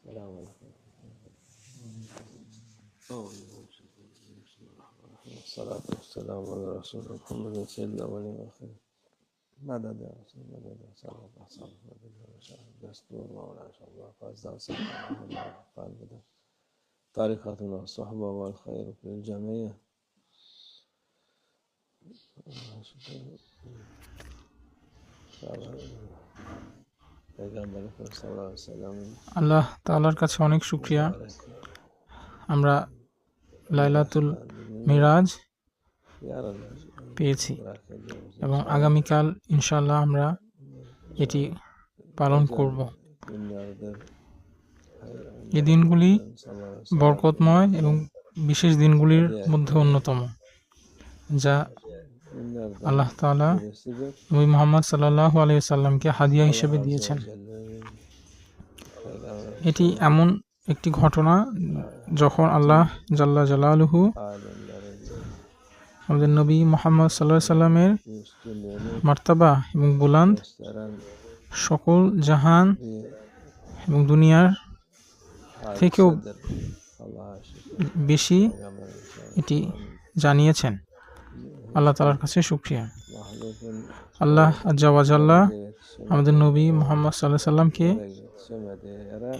السلام عليكم. الصلاة والسلام على رسول محمد سيد الأولين والآخرين. مدد يا رسول مدد يا صلى الله عليه وسلم مدد يا رسول دستور مولانا شاء الله فازداد سبحانه الله قال بدأ طريقتنا الصحبة والخير في الجميع. আল্লাহ তাআলার কাছে অনেক শুকরিয়া, আমরা লাইলাতুল মিরাজ পেয়েছি এবং আগামীকাল ইনশাআল্লাহ আমরা এটি পালন করব। এই দিনগুলি বরকতময় এবং বিশেষ দিনগুলির মধ্যে অন্যতম, যা আল্লাহ তাআলা নবী মুহাম্মদ সাল্লাল্লাহু আলাইহি ওয়াসাল্লামকে হাদিয়া হিসেবে দিয়েছেন। এটি এমন একটি ঘটনা যখন আল্লাহ জাল্লা জালালুহু আমাদের নবী মুহাম্মদ সাল্লাল্লাহু আলাইহি সাল্লামের মার্তাবা এবং বুলান্দ সকল জাহান এবং দুনিয়ার থেকেও বেশি এটি জানিয়েছেন। আল্লাহ তাআলার কাছে শুকরিয়া। আল্লাহ আজ্জা ওয়া জাল্লা আমাদের নবী মুহাম্মদ সাল্লাল্লাহু আলাইহি সাল্লামকে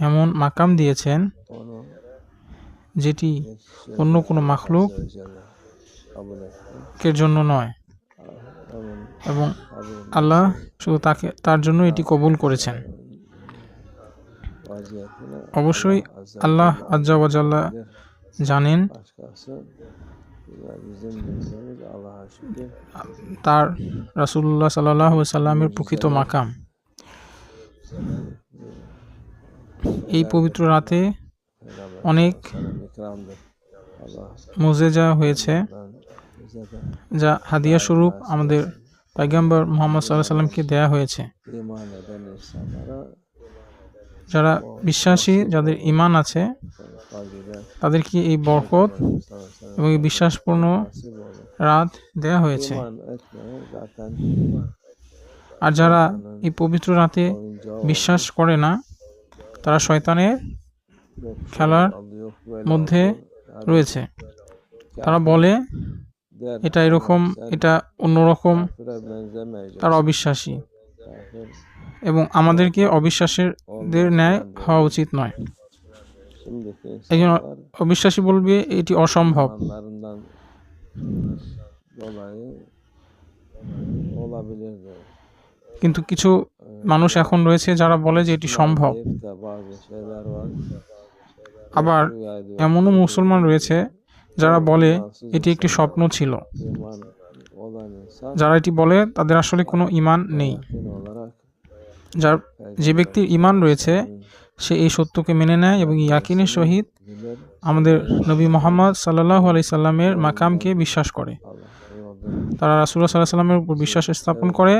এমন মাকাম দিয়েছেন যেটি অন্য কোনো মাখলুকের জন্য নয়, এবং আল্লাহ শুধু তার জন্য এটি কবুল করেছেন। অবশ্যই আল্লাহ আজ্জা ওয়া জাল্লা জানেন তার রাসূলুল্লাহ সাল্লাল্লাহু আলাইহি সাল্লামের প্রকৃত মাকাম। এই পবিত্র রাতে অনেক মুজিজা হয়েছে, যা হাদিয়া স্বরূপ আমাদের পয়গম্বর মুহাম্মদ সাল্লাল্লাহু আলাইহি সাল্লামকে দেয়া হয়েছে। যারা বিশ্বাসী, যাদের ঈমান আছে, তাদেরকে এই বরকত এবং এই বিশ্বাসপূর্ণ রাত দেয়া হয়েছে। আর যারা এই পবিত্র রাতে বিশ্বাস করে না, তারা শয়তানের খেলার মধ্যে রয়েছে। তারা বলে এটা এরকম, এটা অন্যরকম, তারা অবিশ্বাসী, এবং আমাদেরকে অবিশ্বাসীদের ন্যায় হওয়া উচিত নয়। একজন অবিশ্বাসী বলবে এটি অসম্ভব, কিন্তু কিছু মানুষ এখন রয়েছে যারা বলে যে এটি সম্ভব। আবার এমনও মুসলমান রয়েছে যারা বলে এটি একটি স্বপ্ন ছিল। যারা এটি বলে তাদের আসলে কোনো ঈমান নেই। যে ব্যক্তির ঈমান রয়েছে সে এই সত্যকে মেনে নেয় এবং ইয়াকিনের সহিত আমাদের নবী মুহাম্মদ সাল্লাল্লাহু আলাইহি সাল্লামের মাকামকে বিশ্বাস করে। তারা রাসূলুল্লাহ সাল্লাল্লাহু আলাইহি সাল্লামের উপর বিশ্বাস স্থাপন করে,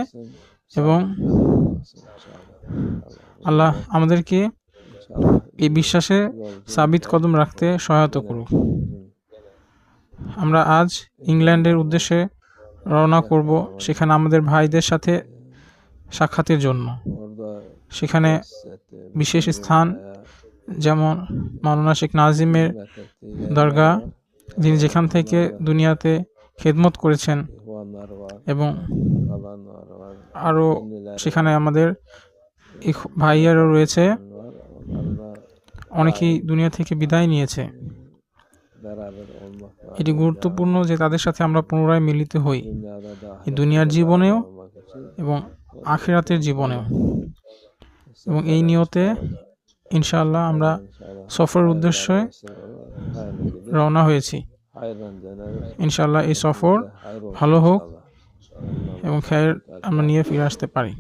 এবং আল্লাহ আমাদেরকে এই বিশ্বাসে সাবিত কদম রাখতে সহায়তা করুক। আমরা আজ ইংল্যান্ডের উদ্দেশ্যে রওনা করব, সেখানে আমাদের ভাইদের সাথে সাক্ষাতের জন্য। সেখানে বিশেষ স্থান যেমন মাওলানা শেখ নাজিমের দরগা, যিনি যেখান থেকে দুনিয়াতে খেদমত করেছেন, এবং আরও সেখানে আমাদের ভাইয়ারও রয়েছে, অনেকেই দুনিয়া থেকে বিদায় নিয়েছে। এটি গুরুত্বপূর্ণ যে তাদের সাথে আমরা পুনরায় মিলিত হই, এই দুনিয়ার জীবনেও এবং আখিরাতের জীবনেও। এবং এই নিয়তে ইনশাআল্লাহ আমরা সফরের উদ্দেশ্যে রওনা হয়েছি। ইনশাআল্লাহ এই সফর ভালো হোক এবং খের আমরা নিয়ে ফিরে আসতে পারি।